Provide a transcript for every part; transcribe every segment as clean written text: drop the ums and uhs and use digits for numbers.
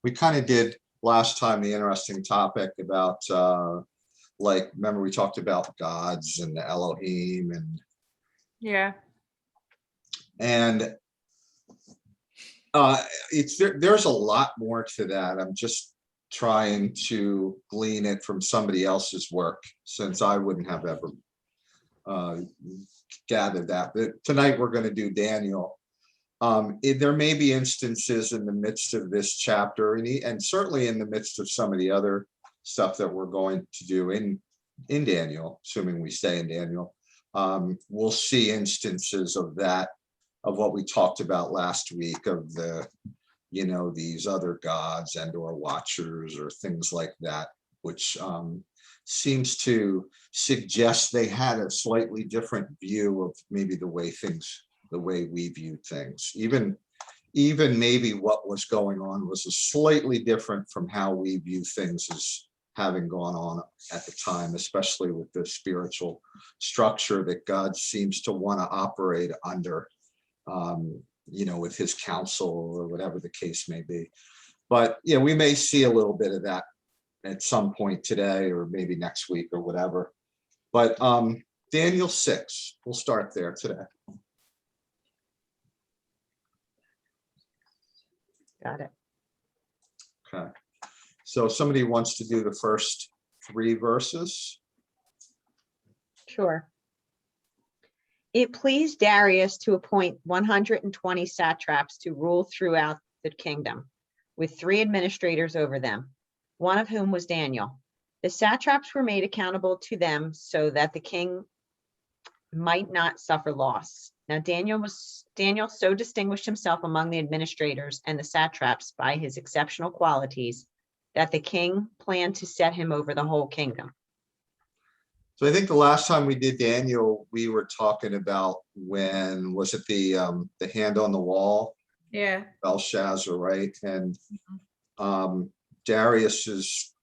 we kind of did last time the interesting topic about like, remember we talked about gods and the Elohim Yeah. and there's a lot more to that. I'm just trying to glean it from somebody else's work, since I wouldn't have ever gathered that. But tonight we're going to do Daniel. There may be instances in the midst of this chapter, and certainly in the midst of some of the other stuff that we're going to do in Daniel, assuming we stay in Daniel. We'll see instances of that, of what we talked about last week, of the, these other gods and or watchers or things like that, which seems to suggest they had a slightly different view of maybe the way we viewed things. Even maybe what was going on was a slightly different from how we view things as having gone on at the time, especially with the spiritual structure that God seems to want to operate under, with his counsel or whatever the case may be. But yeah, we may see a little bit of that at some point today or maybe next week or whatever. But Daniel 6, we'll start there today. Got it. Okay. So somebody wants to do the first 3 verses. Sure. It pleased Darius to appoint 120 satraps to rule throughout the kingdom, with 3 administrators over them, one of whom was Daniel. The satraps were made accountable to them so that the king might not suffer loss. Now Daniel so distinguished himself among the administrators and the satraps by his exceptional qualities that the king planned to set him over the whole kingdom. So I think the last time we did Daniel, we were talking about, when was it, the hand on the wall? Yeah. Belshazzar, right? And Darius's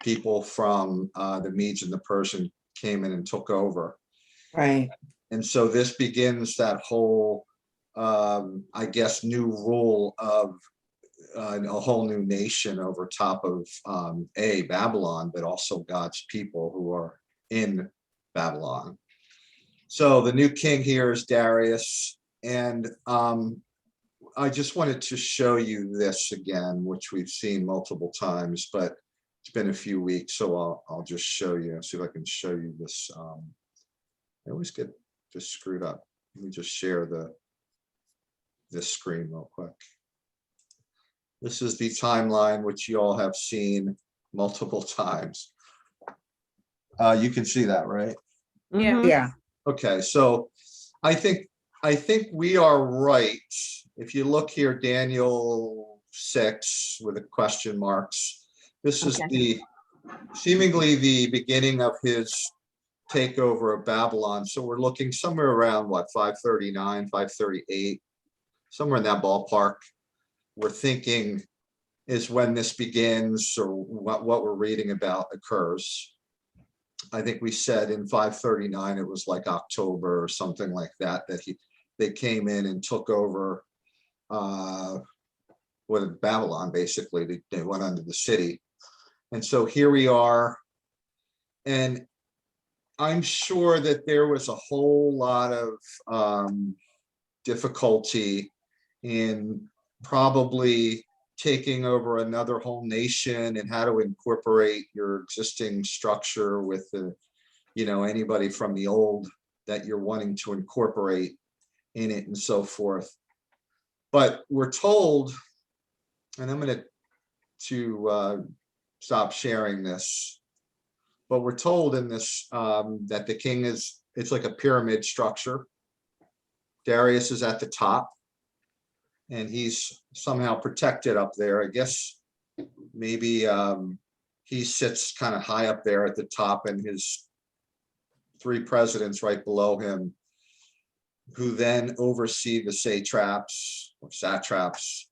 people from the Medes and the Persian came in and took over. Right. And so this begins that whole, I guess, new rule of a whole new nation over top of Babylon, but also God's people who are in Babylon. So the new king here is Darius. And I just wanted to show you this again, which we've seen multiple times, but it's been a few weeks. So I'll just show you, see if I can show you this. I always get just screwed up. Let me just share this screen real quick. This is the timeline, which you all have seen multiple times. You can see that, right? Yeah. Mhm. Yeah. Okay, so I think we are right. If you look here, Daniel 6 with the question marks, this is Okay. seemingly the beginning of his takeover of Babylon. So we're looking somewhere around what, 539, 538, somewhere in that ballpark. We're thinking is when this begins, or what we're reading about occurs. I think we said in 539 it was like October or something like that, they came in and took over Babylon, basically. They went under the city. And so here we are. And I'm sure that there was a whole lot of difficulty in probably taking over another whole nation and how to incorporate your existing structure with anybody from the old that you're wanting to incorporate in it and so forth. But we're told, and I'm going to stop sharing this, but we're told in this that the king it's like a pyramid structure. Darius is at the top, and he's somehow protected up there. I guess maybe he sits kind of high up there at the top, and his 3 presidents right below him, who then oversee the satraps or satraps.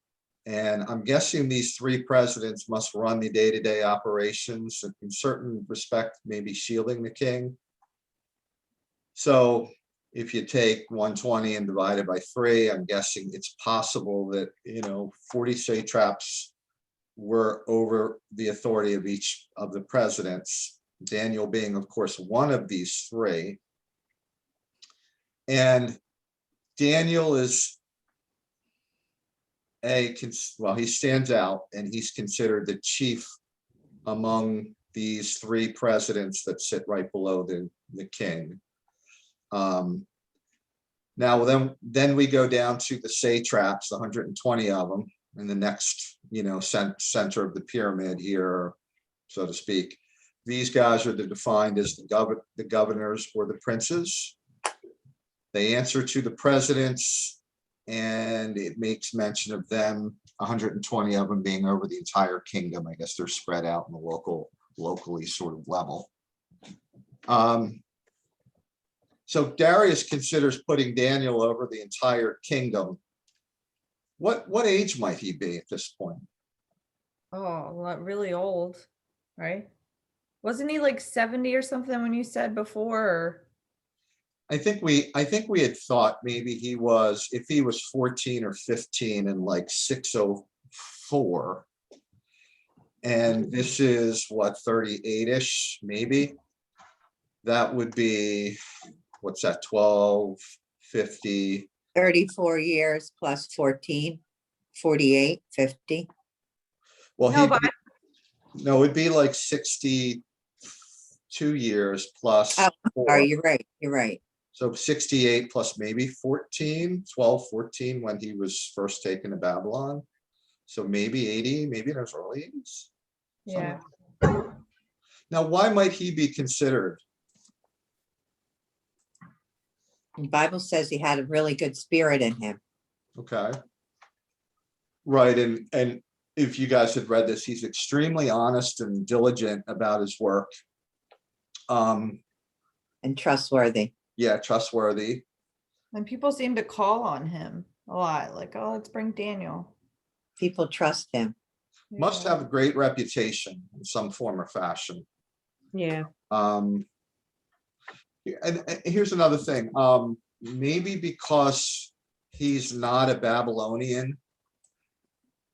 And I'm guessing these 3 presidents must run the day-to-day operations, and in certain respect, maybe shielding the king. So if you take 120 and divide it by 3, I'm guessing it's possible that 40 satraps were over the authority of each of the presidents, Daniel being, of course, one of these three. And Daniel is well, he stands out and he's considered the chief among these three presidents that sit right below the king. Now, then we go down to the satraps, 120 of them, in the next, center of the pyramid here, so to speak. These guys are defined as the governors or the princes. They answer to the presidents, and it makes mention of them, 120 of them being over the entire kingdom. I guess they're spread out in the locally sort of level. So Darius considers putting Daniel over the entire kingdom. What age might he be at this point? Oh, really old, right? Wasn't he like 70 or something when you said before? Or... I think we had thought maybe if he was 14 or 15 in like 604. And this is what, 38-ish, maybe? That would be, what's that, 12, 50? 34 years plus 14, 48, 50. Well, No, but no, it'd be like 62 years plus Oh, 4. You're right, you're right. So 68 plus maybe 14, 12, 14 when he was first taken to Babylon. So maybe 80, maybe in his early 80s. yeah. Now, why might he be considered? The Bible says he had a really good spirit in him. Okay. Right, and if you guys had read this, he's extremely honest and diligent about his work. And trustworthy. Yeah, trustworthy. And people seem to call on him a lot, like, oh, let's bring Daniel. People trust him. Must Yeah. have a great reputation in some form or fashion. Yeah. And here's another thing. Maybe because he's not a Babylonian,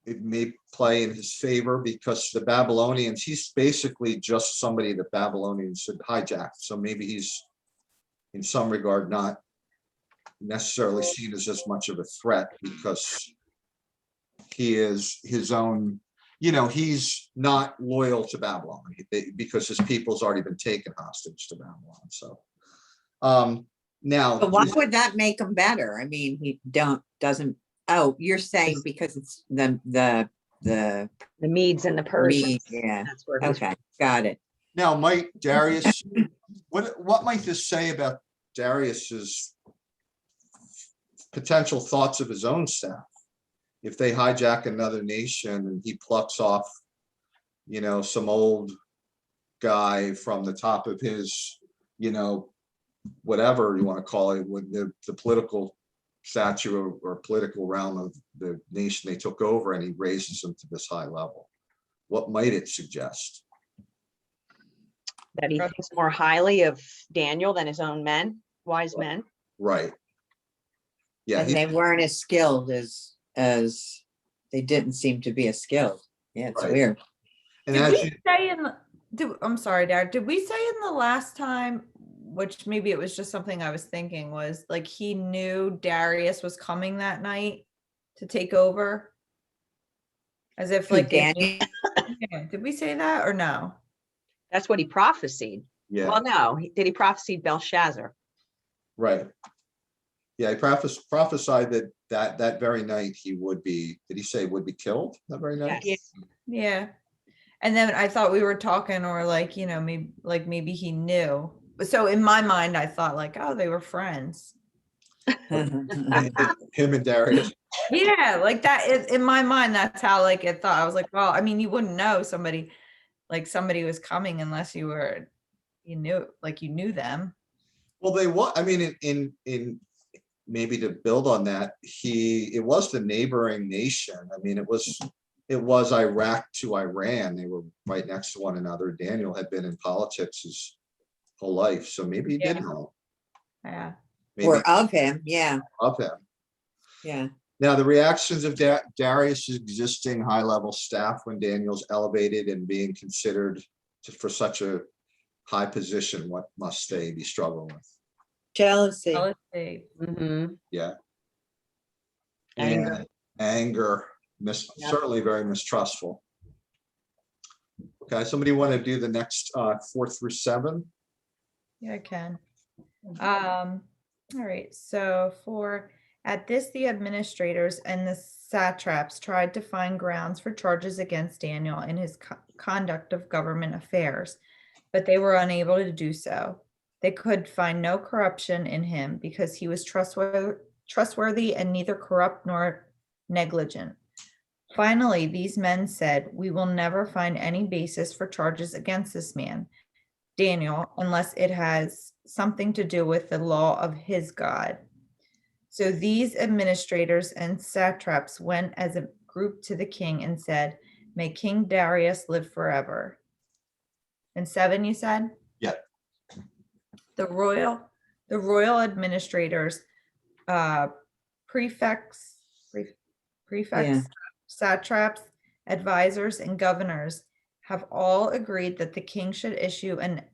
it may play in his favor, because the Babylonians, he's basically just somebody that Babylonians had hijacked. So maybe he's in some regard not necessarily seen as much of a threat, because he is his own, he's not loyal to Babylon because his people's already been taken hostage to Babylon. So now, But why would that make him better? I mean, doesn't, oh, you're saying because it's the The Medes and the Persians. yeah, That's where he's okay, got it. now might Darius, what might this say about Darius's potential thoughts of his own staff? If they hijack another nation and he plucks off, some old guy from the top of his, whatever you want to call it, with the political stature or political realm of the nation they took over, and he raises them to this high level. What might it suggest? that he thinks more highly of Daniel than his own wise men. Right. Yeah, And they weren't as skilled as they didn't seem to be as skilled. Yeah, it's Right. weird. and Did as we you, say I'm sorry, Dad. Did we say in the last time, which maybe it was just something I was thinking, was like he knew Darius was coming that night to take over? As if like, Daniel, yeah, did we say that or no? That's what he prophesied. yeah, Well, no, did he prophesy Belshazzar? right. Yeah, he prophesied that very night he would be, did he say would be killed that very night? Yes. Yeah. And then I thought we were talking, or like, maybe he knew. So in my mind, I thought like, oh, they were friends. Him and Darius. Yeah, like that in my mind, that's how like it thought. I was like, well, I mean, you wouldn't know somebody was coming unless you knew them. Well, I mean, in maybe to build on that, it was the neighboring nation. I mean, it was Iraq to Iran. They were right next to one another. Daniel had been in politics his whole life, so maybe he did know. Yeah. Maybe or of him, yeah, of him. yeah. Now, the reactions of Darius's existing high-level staff when Daniel's elevated and being considered for such a high position, what must they be struggling with? Jealousy. Let's see. Mhm. Yeah. Anger. And anger, Yep. certainly very mistrustful. Okay, somebody want to do the next 4 through 7? Yeah, I can. All right, so at this, the administrators and the satraps tried to find grounds for charges against Daniel in his conduct of government affairs, but they were unable to do so. They could find no corruption in him because he was trustworthy and neither corrupt nor negligent. Finally, these men said, "We will never find any basis for charges against this man, Daniel, unless it has something to do with the law of his God." So these administrators and satraps went as a group to the king and said, "May King Darius live forever." And 7, you said? Yeah. The royal administrators, prefects, satraps, advisors, and governors have all agreed that the king should issue an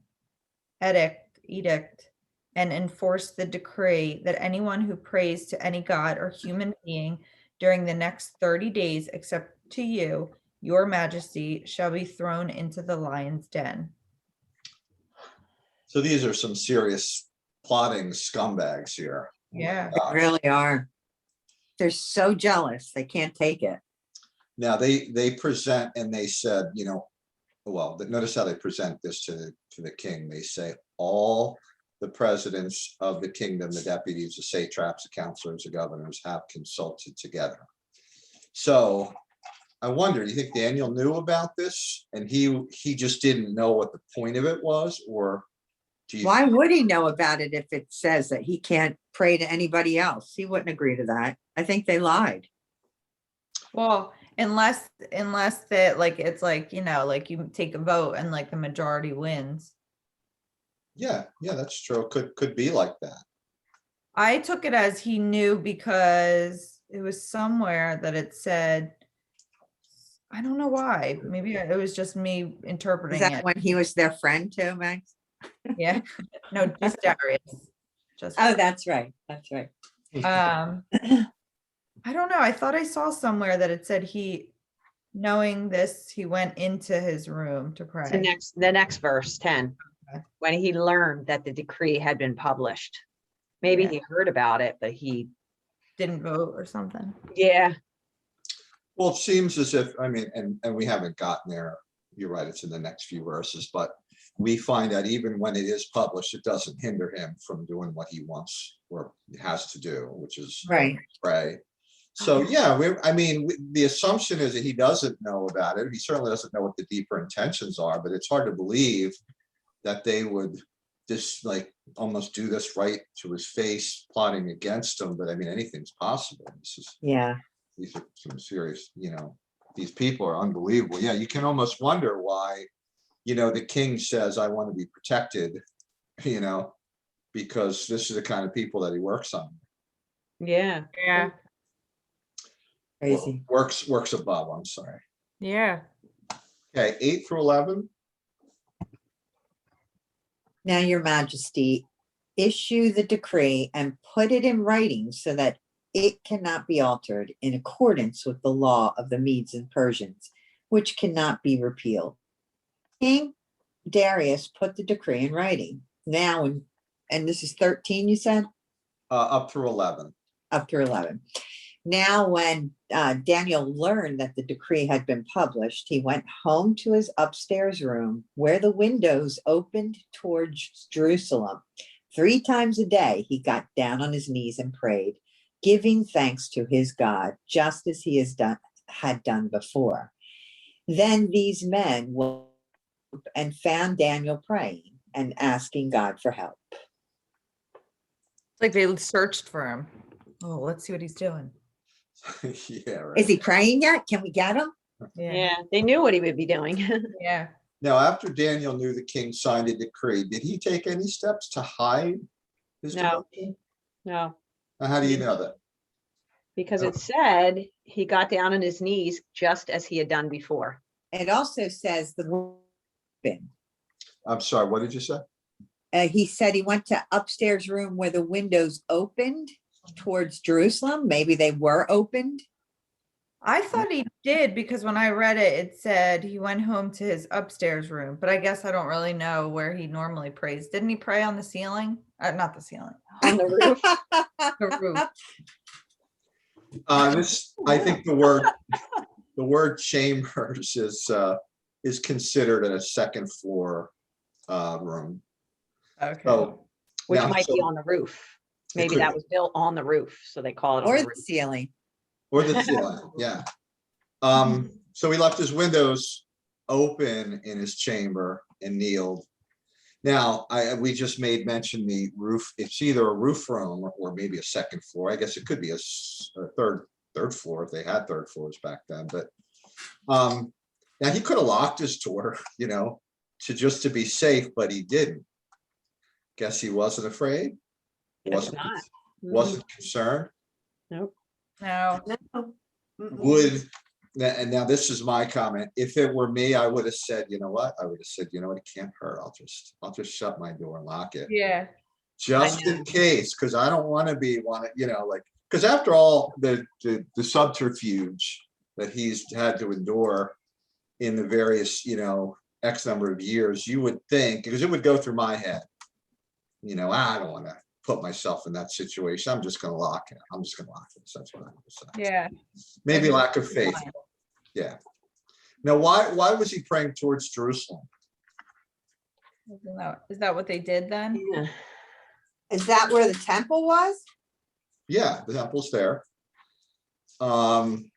edict and enforce the decree that anyone who prays to any god or human being during the next 30 days, except to you, your majesty, shall be thrown into the lion's den. So these are some serious plotting scumbags here. Oh my Yeah. gosh. Really are. They're so jealous. They can't take it. Now, they present and they said, well, notice how they present this to the king. They say all the presidents of the kingdom, the deputies, the satraps, the counselors, the governors have consulted together. So I wonder, do you think Daniel knew about this and he just didn't know what the point of it was? Or do you? Why would he know about it if it says that he can't pray to anybody else? He wouldn't agree to that. I think they lied. Well, unless that, like, it's like, like you take a vote and like the majority wins. Yeah, that's true. Could be like that. I took it as he knew because it was somewhere that it said, I don't know why. Maybe it was just me Is interpreting that it. when he was their friend too, Max? Yeah. No, just Darius. Just Oh, that's right. That's right. I don't know. I thought I saw somewhere that it said knowing this, he went into his room to pray. The next verse, 10. Okay. When he learned that the decree had been published. Maybe Yeah. he heard about it, but he, Didn't vote or something. yeah, Well, it seems as if, and we haven't gotten there. You're right, it's in the next few verses, but we find that even when it is published, it doesn't hinder him from doing what he wants or has to do, which is Right. pray. So, yeah, the assumption is that he doesn't know about it. He certainly doesn't know what the deeper intentions are, but it's hard to believe that they would just like almost do this right to his face, plotting against him. But anything's possible. Yeah. These are some serious, these people are unbelievable. Yeah, you can almost wonder why, the king says, I want to be protected, because this is the kind of people that he works on. yeah. Yeah. Crazy. Works above, I'm sorry. Yeah. Okay, 8 through 11. Now, your majesty, issue the decree and put it in writing so that it cannot be altered in accordance with the law of the Medes and Persians, which cannot be repealed. King Darius put the decree in writing. Now, and this is 13, you said? Up through 11. Up to 11. Now, when Daniel learned that the decree had been published, he went home to his upstairs room where the windows opened towards Jerusalem. 3 times a day, he got down on his knees and prayed, giving thanks to his God, just as he had done before. Then these men woke up and found Daniel praying and asking God for help. It's like they searched for him. Oh, let's see what he's doing. Yeah, right. Is he praying yet? Can we get him? Yeah, they knew what he would be doing. Yeah. Now, after Daniel knew the king signed a decree, did he take any steps to hide his No. devotion? No, Now, how do you know that? Because Oh. it said he got down on his knees just as he had done before. It also says the open. I'm sorry, what did you say? He said he went to upstairs room where the windows opened towards Jerusalem. Maybe they were opened. I thought he did because when I read it, it said he went home to his upstairs room, but I guess I don't really know where he normally prays. Didn't he pray on the ceiling? Not the ceiling, On the roof. the roof. This, I think the word chambers is considered a second floor room. Okay. So. Which now, might be so- on the roof. Maybe could that be. was built on the roof, so they call it on Or the the roof. ceiling. Or the ceiling, yeah. So he left his windows open in his chamber and kneeled. Now, we just made mention the roof, it's either a roof room or maybe a second floor. I guess it could be a third floor if they had third floors back then, but now he could have locked his door, to be safe, but he didn't. Guess he wasn't afraid, Guess wasn't, not. wasn't concerned. Nope. No, No. Mm-mm. Would, and now this is my comment, if it were me, I would have said, you know what, I would have said, it can't hurt, I'll just shut my door and lock it, yeah, just know. in case, because I don't want to be because after all, the subterfuge that he's had to endure in the various, X number of years, you would think, because it would go through my head, I don't want to put myself in that situation, I'm just gonna lock it, so that's what I would say. yeah. Maybe lack of faith. Yeah. Now, why was he praying towards Jerusalem? Is that what they did then? Yeah. Is that where the temple was? Yeah, the temple's there. Um,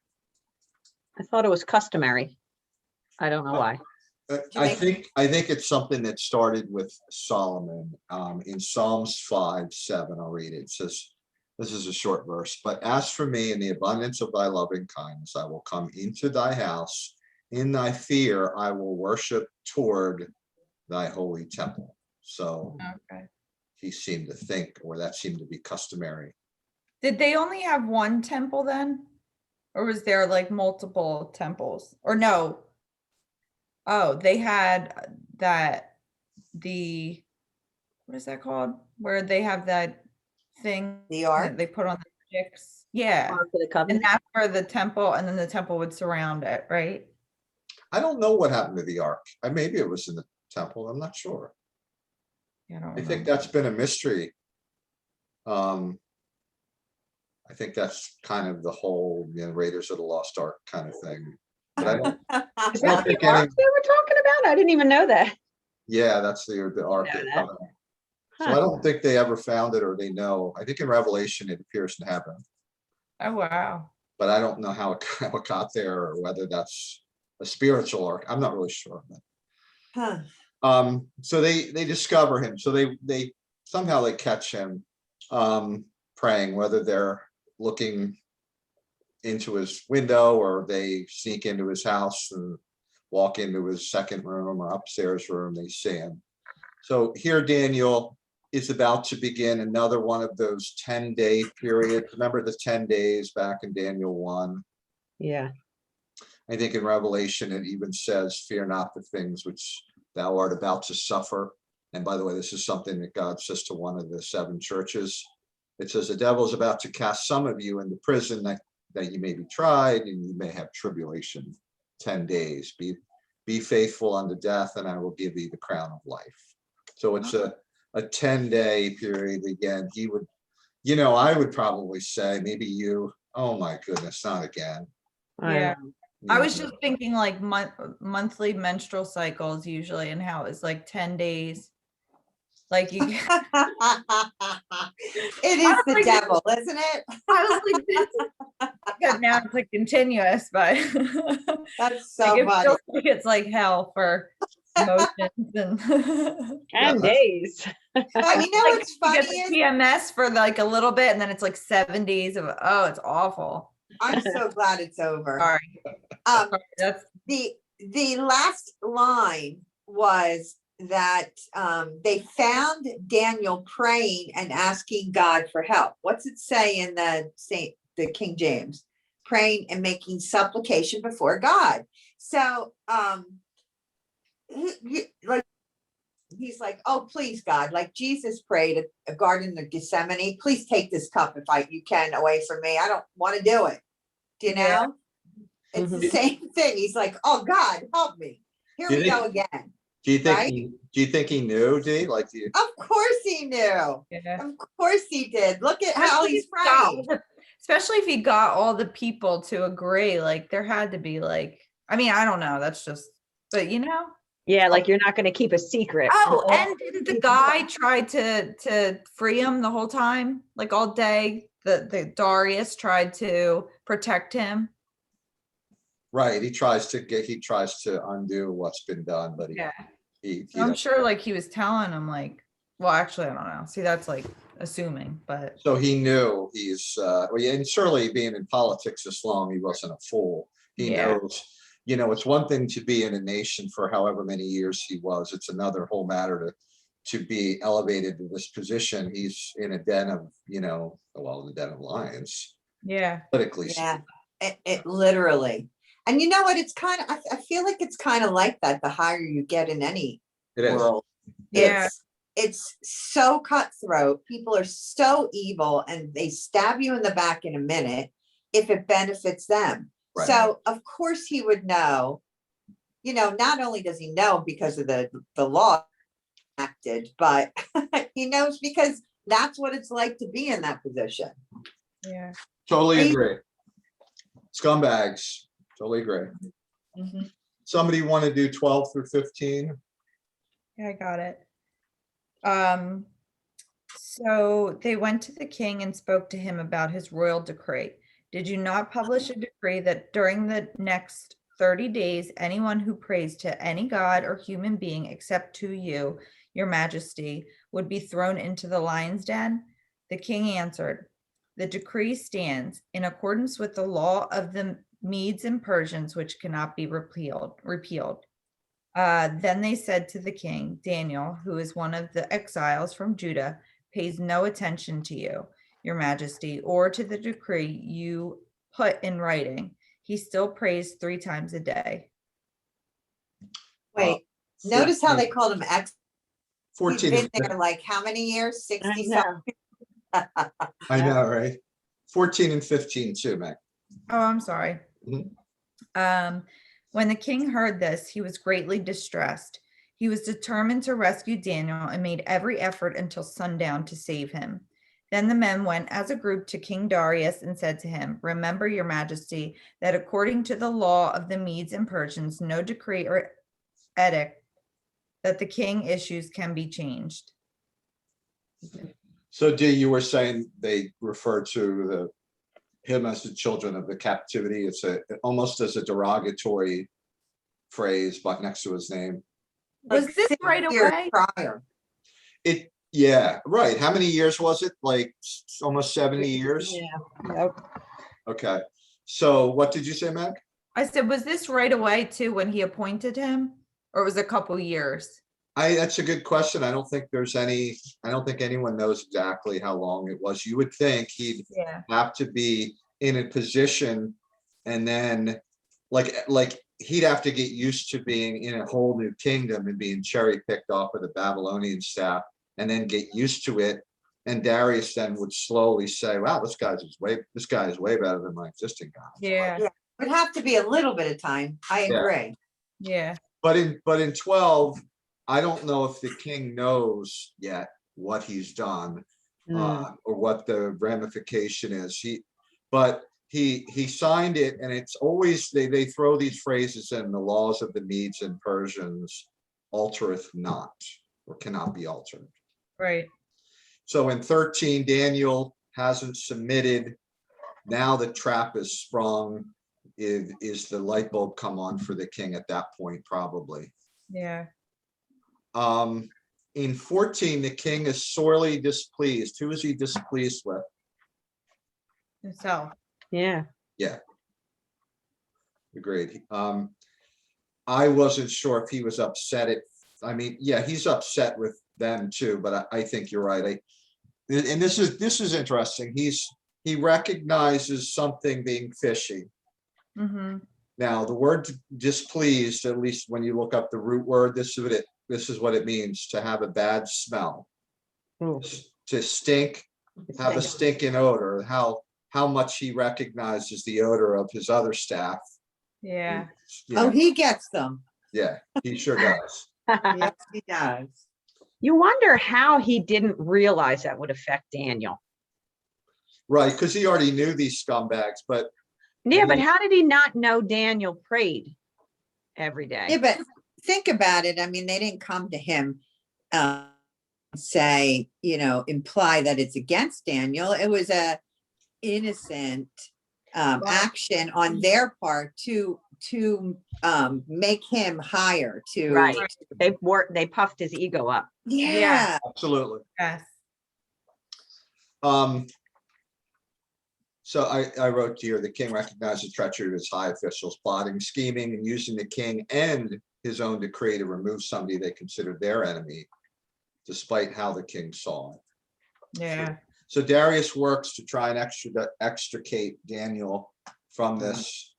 I thought it was customary. I don't know why. I think it's something that started with Solomon, in Psalms 5:7. I'll read it. It says, this is a short verse, but as for me, in the abundance of thy loving kindness, I will come into thy house. In thy fear, I will worship toward thy holy temple. So Okay. he seemed to think, or that seemed to be customary. Did they only have one temple then? Or was there like multiple temples? Or no? Oh, they had what is that called? Where they have that thing The that ark? they put on the sticks? Yeah. Ark of the And Covenant. that's where the temple, and then the temple would surround it, right? I don't know what happened to the ark. Maybe it was in the temple. I'm not sure. Yeah, I don't I think remember. that's been a mystery. I think that's kind of the whole, Raiders of the Lost Ark kind of thing. But I don't, Is I don't that the think any, ark they were talking about? I didn't even know that. yeah, that's the Ark. know of the that. Covenant. So I Huh. don't think they ever found it or they know. I think in Revelation it appears to happen, Oh, wow. but I don't know how it got there or whether that's a spiritual ark. I'm not really sure. Huh. So they discover him. So they somehow they catch him praying, whether they're looking into his window or they sneak into his house and walk into his second room or upstairs room, they see him. So here Daniel is about to begin another one of those 10-day periods. Remember the 10 days back in Daniel 1? Yeah. I think in Revelation, it even says, fear not the things which thou art about to suffer. And by the way, this is something that God says to one of the 7 churches. It says, the devil is about to cast some of you into prison that you may be tried and you may have tribulation 10 days. Be faithful unto death and I will give thee the crown of life. So it's a 10-day period. Again, he would, I would probably say, maybe you, oh my goodness, not again. Yeah. I was You know, just thinking like monthly menstrual cycles usually and how it's like 10 days. Like you, It is the devil, isn't it? I was like, this is, because now it's like continuous, but That's like so it funny. feels like it's like hell for emotions and 10 days. But you know like what's you funny get the is, PMS for like a little bit and then it's like 7 days of, oh, it's awful. I'm so glad it's over. Sorry. That's The last line was that they found Daniel praying and asking God for help. What's it say in the the King James, praying and making supplication before God. So, like, he's like, oh, please, God, like Jesus prayed at a Garden of Gethsemane, please take this cup if you can away from me. I don't want to do it. Do you know? Yeah. It's the Mhm. same thing. He's like, oh, God, help me. Here Do you we go think- again. Do you think, Right? do you think he knew, Dee? Like, do you, Of course he knew. Yeah. Of course he did. Look at how Especially he's if he got all praying. especially if he got all the people to agree, like there had to be like, I mean, I don't know, that's just, but you know. Yeah, like you're not gonna keep a secret. Oh, All and didn't the guy try to free him the whole time, like all day? The Darius tried to protect him. right, he tries to undo what's been done, but Yeah. he So I'm doesn't. sure like he was telling him like, well, actually, I don't know. See, that's like assuming, but So he knew well, yeah, and surely being in politics this long, he wasn't a fool. He Yeah. knows, it's one thing to be in a nation for however many years he was. It's another whole matter to be elevated to this position. He's in a den of, the den of lions, yeah. politically. Yeah, it literally. And you know what? It's kind of, I feel like it's kind of like that the higher you get in any It is. world. Yeah. It's so cutthroat. People are so evil and they stab you in the back in a minute if it benefits them. Right. So of course he would know, not only does he know because of the law acted, but he knows because that's what it's like to be in that position. Yeah. Totally He- agree. Scumbags, totally agree. Mhm. Somebody want to do 12 through 15? Yeah, I got it. So they went to the king and spoke to him about his royal decree. Did you not publish a decree that during the next 30 days, anyone who prays to any god or human being except to you, your majesty, would be thrown into the lion's den? The king answered, the decree stands in accordance with the law of the Medes and Persians, which cannot be repealed. Then they said to the king, Daniel, who is one of the exiles from Judah, pays no attention to you, your majesty, or to the decree you put in writing. He still prays 3 times a day. Wait, notice how they 14 called him ex. He's 14 been and there like how many years? 60 I something. know. I know, right? 14 and 15 too, Mac. Oh, I'm sorry. Mhm. When the king heard this, he was greatly distressed. He was determined to rescue Daniel and made every effort until sundown to save him. Then the men went as a group to King Darius and said to him, remember, your majesty, that according to the law of the Medes and Persians, no decree or edict that the king issues can be changed. So Dee, you were saying they refer to him as the children of the captivity. It's almost as a derogatory phrase, but next to his name. Was Like this 6 right years away? prior. Yeah, right. How many years was it? Like almost 70 years? Yeah. Yep. Okay. So what did you say, Mac? I said, was this right away too when he appointed him? Or was it a couple years? That's a good question. I don't think anyone knows exactly how long it was. You would think he'd Yeah. have to be in a position and then like he'd have to get used to being in a whole new kingdom and being cherry picked off of the Babylonian staff and then get used to it. And Darius then would slowly say, wow, this guy is way better than my existing guy. Yeah. Would have to be a little bit of time. I Yeah. agree. Yeah. But in 12, I don't know if the king knows yet what he's done. Or what the ramification is. He signed it, and it's always they throw these phrases in: the laws of the Medes and Persians altereth not, or cannot be altered. Right. So in 13, Daniel hasn't submitted. Now the trap is sprung. Is the light bulb come on for the king at that point? Probably. Yeah. In 14, the king is sorely displeased. Who is he displeased with? Himself. Yeah. Agreed. I wasn't sure if he was upset he's upset with them too, but I think you're right. And this is interesting. he recognizes something being fishy. Mm-hmm. Now, the word displeased, at least when you look up the root word, this is what it means to have a bad smell, Ooh, to stink, it's have a stinking. stinking odor. How much he recognizes the odor of his other staff. Yeah. You Oh, know, he gets them. yeah, he sure does. Yes, he does. You wonder how he didn't realize that would affect Daniel. Right, because he already knew these scumbags, but Yeah, but he- how did he not know Daniel prayed every day? Yeah, but think about it. I mean, they didn't come to him, say, imply that it's against Daniel. It was a innocent action on their part to make him higher to. Right. They puffed his ego up. Yeah. absolutely. Yes. So I wrote here, the king recognized the treachery of his high officials, plotting, scheming, and using the king and his own decree to remove somebody they considered their enemy, despite how the king saw it. Yeah. So Darius works to try and extricate Daniel from this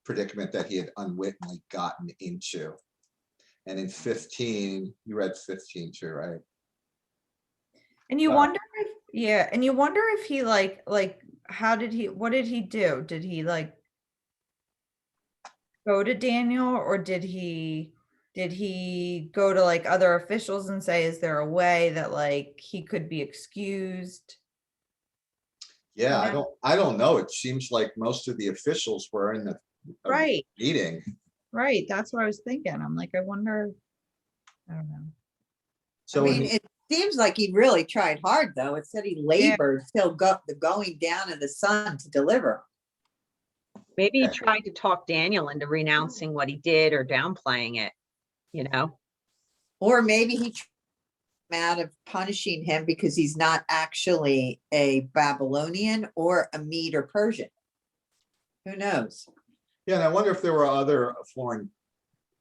predicament that he had unwittingly gotten into. And in 15, you read 15 too, right? And you Wow. wonder if, yeah, and you wonder if he like, what did he do? Did he like go to Daniel, or did he go to like other officials and say, is there a way that like he could be excused? Yeah, Yeah. I don't know. It seems like most of the officials were in the Right, meeting. right. That's what I was thinking. I'm like, I wonder, I don't know. I So mean, it seems like he really tried hard, though. It said he labored till the going down of the sun to deliver. Maybe he tried to talk Daniel into renouncing what he did or downplaying it, you know? Or maybe he out of punishing him because he's not actually a Babylonian or a Mede or Persian. Who knows? yeah, and I wonder if there were other foreign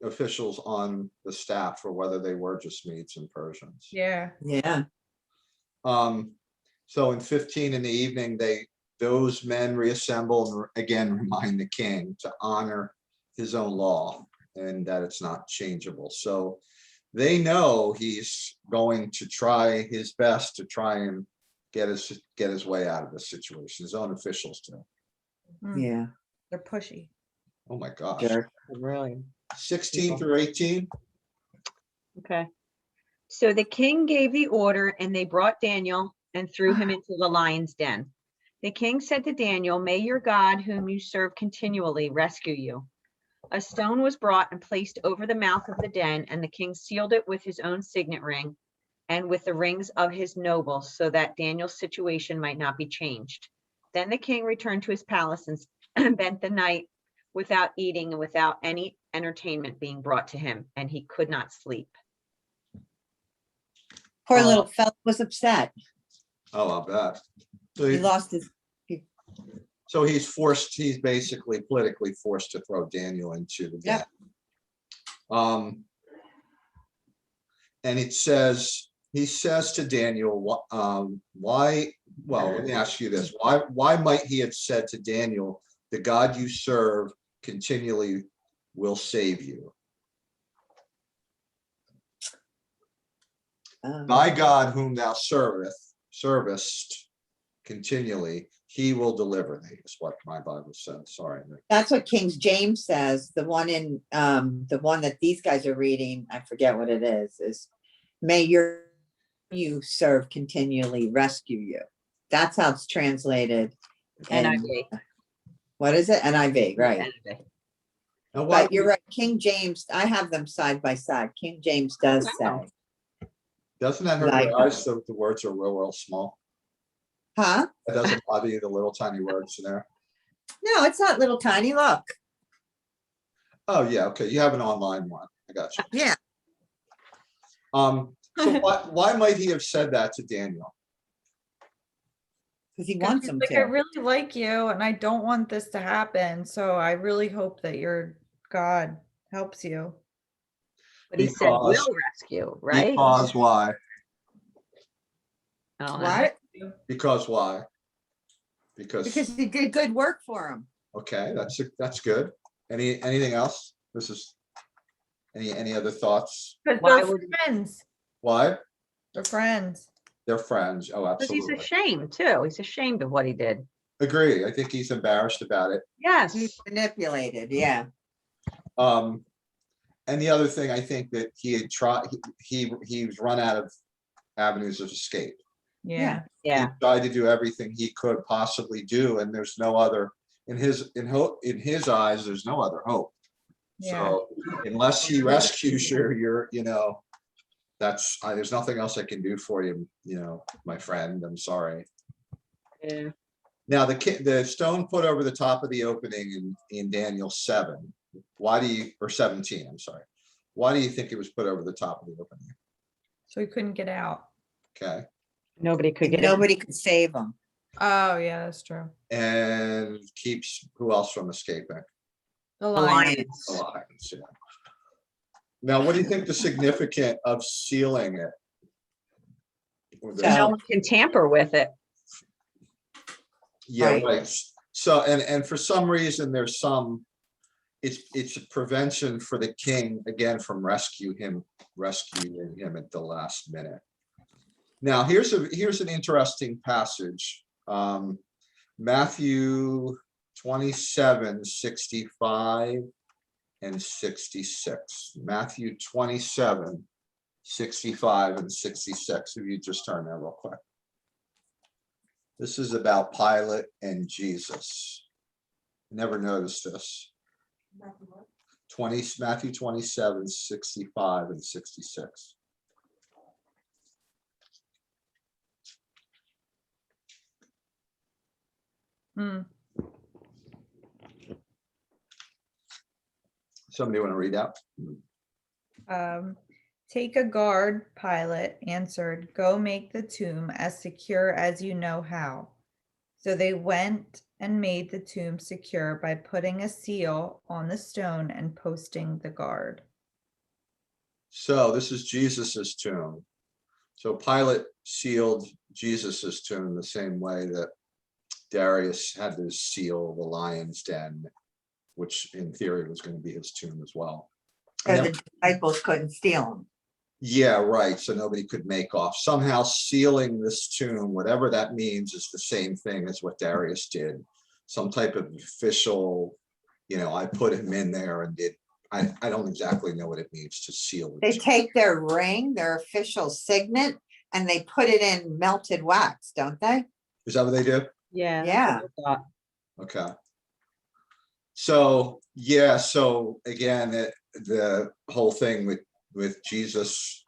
officials on the staff or whether they were just Medes and Persians. Yeah. Yeah. So in 15 in the evening, those men reassemble and again remind the king to honor his own law and that it's not changeable. So they know he's going to try his best to try and get his way out of the situation. His own officials do. Mm, Yeah. they're pushy. Oh my gosh. Sure. Really? 16 through 18. Okay. So the king gave the order, and they brought Daniel and threw him into the lion's den. The king said to Daniel, "May your God, whom you serve continually, rescue you." A stone was brought and placed over the mouth of the den, and the king sealed it with his own signet ring and with the rings of his nobles, so that Daniel's situation might not be changed. Then the king returned to his palace and spent the night without eating and without any entertainment being brought to him, and he could not sleep. Poor Oh. little fella was upset. Oh, I'll bet. So He lost his. So he's basically politically forced to throw Daniel into the Yep. den. And he says to Daniel, why, well, let me ask you this, why might he have said to Daniel, the God you serve continually will save you? Thy God whom thou servest continually, he will deliver thee, is what my Bible says. Sorry. That's what King James says. The one that these guys are reading, I forget what it is may you serve continually rescue you. That's how it's translated. in- NIV. What is it? NIV, right. NIV. Now, why, But you're right, King James, I have them side by side. King James does Wow. say, doesn't that hurt Thy your eyes? The words are real small. huh? It doesn't bother you, the little tiny words in there? No, it's not little tiny, look. Oh, yeah, okay, you have an online one. I got you. Yeah. So why might he have said that to Daniel? Because he 'Cause wants he's them like, I to. really like you and I don't want this to happen. So I really hope that your God helps you. But he said Because- will rescue, right? Because why? Oh, What? Because why? Because Because, he did good work for him. okay, that's good. Anything else? This is, any other thoughts? Because Why they're would- friends. Why? They're friends. They're friends. Oh, Because he's absolutely. ashamed too. He's ashamed of what he did. Agree. I think he's embarrassed about it. Yes. He's manipulated, yeah. And the other thing, I think that he had tried, he's run out of avenues of escape. Yeah. He Yeah. tried to do everything he could possibly do, and there's no other, in his eyes, there's no other hope. Yeah. So unless he rescues you, there's nothing else I can do for you, my friend, I'm sorry. Yeah. Now, the stone put over the top of the opening in Daniel 7, or 17, I'm sorry. Why do you think it was put over the top of the opening? So he couldn't get out. Okay, Nobody could get in. Nobody could save him. Oh, yeah, that's true. and keeps who else from escaping? The lion. Alliance. The lions, yeah. Now, what do you think the significance of sealing it? Or the- So no one can tamper with it. Yeah, Right. right. So, and for some reason, it's a prevention for the king, again, from rescuing him at the last minute. Now, here's an interesting passage. Matthew 27:65 and 66. Matthew 27:65 and 66. If you just turn there real quick. This is about Pilate and Jesus. Never noticed this. Matthew 27:65 and 66. Hmm. Somebody want to read out? Take a guard, Pilate answered, go make the tomb as secure as you know how. So they went and made the tomb secure by putting a seal on the stone and posting the guard. So this is Jesus's tomb. So Pilate sealed Jesus's tomb the same way that Darius had to seal the lion's den, which in theory was going to be his tomb as well. So the disciples couldn't steal him. Yeah, right. So nobody could make off. Somehow sealing this tomb, whatever that means, is the same thing as what Darius did. Some type of official, I put him in there and did. I don't exactly know what it means to seal They it. take their ring, their official signet, and they put it in melted wax, don't they? Is that what they do? Yeah. Yeah. that's what I thought. Okay. So, yeah, so again, the whole thing with Jesus,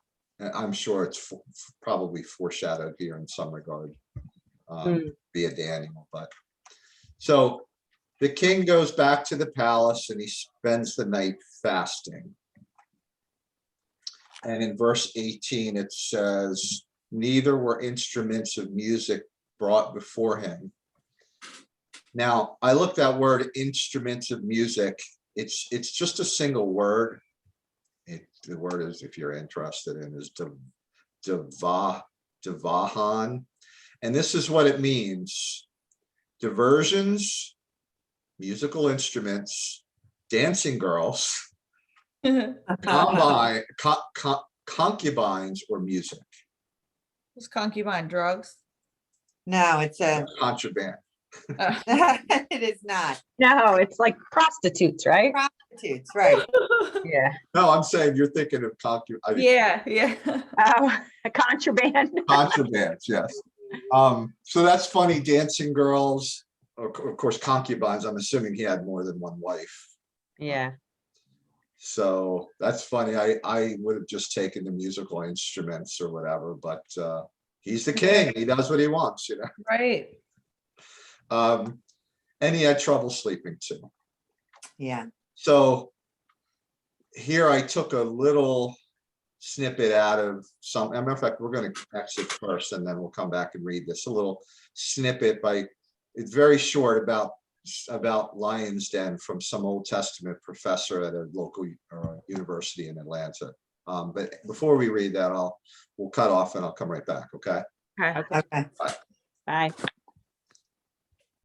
I'm sure it's probably foreshadowed here in some regard, via Daniel, but. So the king goes back to the palace and he spends the night fasting. And in verse 18, it says, neither were instruments of music brought before him. Now, I looked that word instruments of music. It's just a single word. The word is, if you're interested in, is Devahan. And this is what it means. Diversions, musical instruments, dancing girls, concubines, or music. Was concubine drugs? No, it's Contraband. it is not. No, it's like prostitutes, right? Prostitutes, right? Yeah. No, I'm saying you're thinking of concubine. Yeah. Oh, a contraband. Contrabands, yes. So that's funny. Dancing girls, of course, concubines. I'm assuming he had more than one wife. Yeah. So that's funny. I would have just taken the musical instruments or whatever, but he's the king. He does what he wants, Right. And he had trouble sleeping too. Yeah. So here I took a little snippet out of some, as a matter of fact, we're going to exit first and then we'll come back and read this. A little snippet it's very short about Lion's Den from some Old Testament professor at a local university in Atlanta. But before we read that, we'll cut off and I'll come right back. Okay. Okay. Okay. Bye.